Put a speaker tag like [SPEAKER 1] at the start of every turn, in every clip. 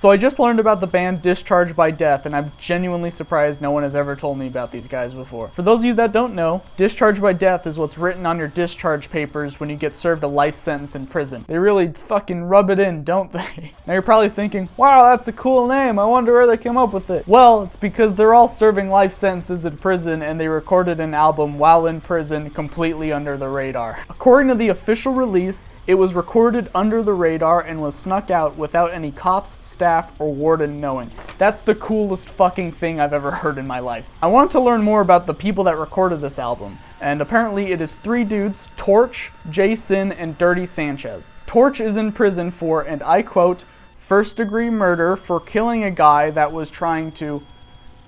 [SPEAKER 1] So I just learned about the band Discharge by Death, and I'm genuinely surprised no one has ever told me about these guys before. For those of you that don't know, Discharge by Death is what's written on your discharge papers when you get served a life sentence in prison. They really fucking rub it in, don't they? Now you're probably thinking, wow, that's a cool name, I wonder where they came up with it. Well, it's because they're all serving life sentences in prison, and they recorded an album while in prison completely under the radar. According to the official release, it was recorded under the radar and was snuck out without any cops, staff, or warden knowing. That's the coolest fucking thing I've ever heard in my life. I wanted to learn more about the people that recorded this album, and apparently it is 3 dudes, Torch, Jason, and Dirty Sanchez. Torch is in prison for, and I quote, first-degree murder for killing a guy that was trying to,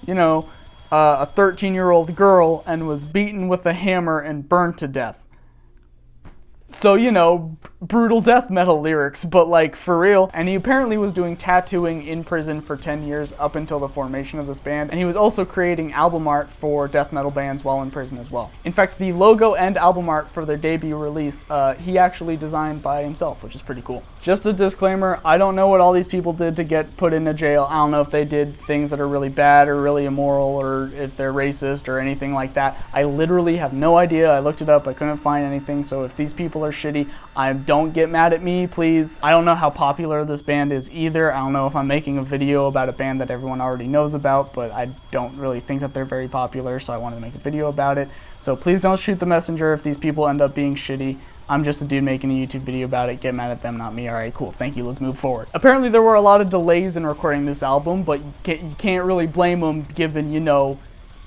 [SPEAKER 1] a 13-year-old girl and was beaten with a hammer and burned to death. So, brutal death metal lyrics, but like, for real. And he apparently was doing tattooing in prison for 10 years up until the formation of this band. And he was also creating album art for death metal bands while in prison as well. In fact, the logo and album art for their debut release, he actually designed by himself, which is pretty cool. Just a disclaimer, I don't know what all these people did to get put into jail. I don't know if they did things that are really bad or really immoral or if they're racist or anything like that. I literally have no idea. I looked it up, I couldn't find anything. So if these people are shitty, don't get mad at me, please. I don't know how popular this band is either. I don't know if I'm making a video about a band that everyone already knows about, but I don't really think that they're very popular, so I wanted to make a video about it. So please don't shoot the messenger if these people end up being shitty. I'm just a dude making a YouTube video about it. Get mad at them, not me. Alright, cool. Thank you. Let's move forward. Apparently there were a lot of delays in recording this album, but you can't really blame them given,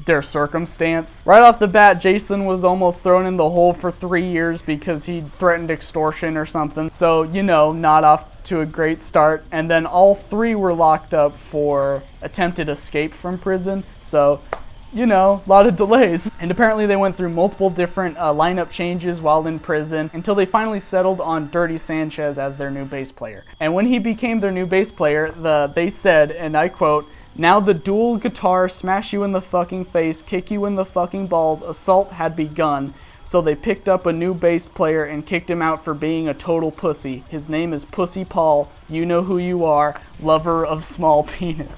[SPEAKER 1] their circumstance. Right off the bat, Jason was almost thrown in the hole for 3 years because he threatened extortion or something. So, not off to a great start. And then all 3 were locked up for attempted escape from prison. So, a lot of delays. And apparently they went through multiple different lineup changes while in prison until they finally settled on Dirty Sanchez as their new bass player. And when he became their new bass player, they said, and I quote, "Now the dual guitar smash you in the fucking face, kick you in the fucking balls, assault had begun. So they picked up a new bass player and kicked him out for being a total pussy. His name is Pussy Paul. You know who you are, lover of small penis."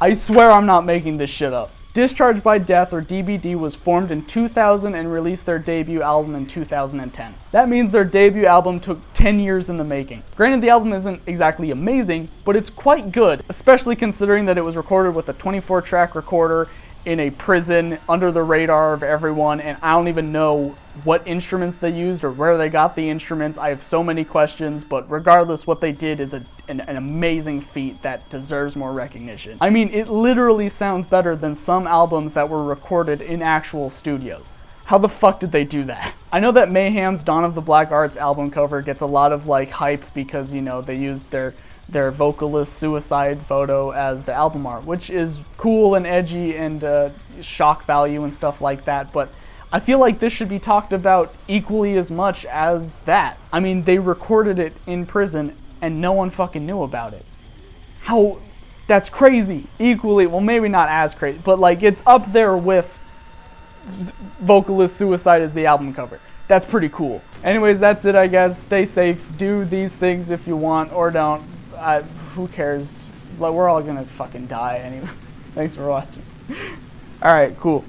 [SPEAKER 1] I swear I'm not making this shit up. Discharge by Death, or DBD, was formed in 2000 and released their debut album in 2010. That means their debut album took 10 years in the making. Granted, the album isn't exactly amazing, but it's quite good, especially considering that it was recorded with a 24-track recorder in a prison under the radar of everyone, and I don't even know what instruments they used or where they got the instruments. I have so many questions, but regardless, what they did is an amazing feat that deserves more recognition. I mean, it literally sounds better than some albums that were recorded in actual studios. How the fuck did they do that? I know that Mayhem's Dawn of the Black Arts album cover gets a lot of hype because, they used their vocalist suicide photo as the album art, which is cool and edgy and shock value and stuff like that, but I feel like this should be talked about equally as much as that. I mean, they recorded it in prison and no one fucking knew about it. That's crazy. Equally, well, maybe not as crazy, but it's up there with vocalist suicide as the album cover. That's pretty cool. Anyways, that's it, I guess. Stay safe. Do these things if you want or don't. Who cares? We're all gonna fucking die anyway. Thanks for watching. Alright, cool.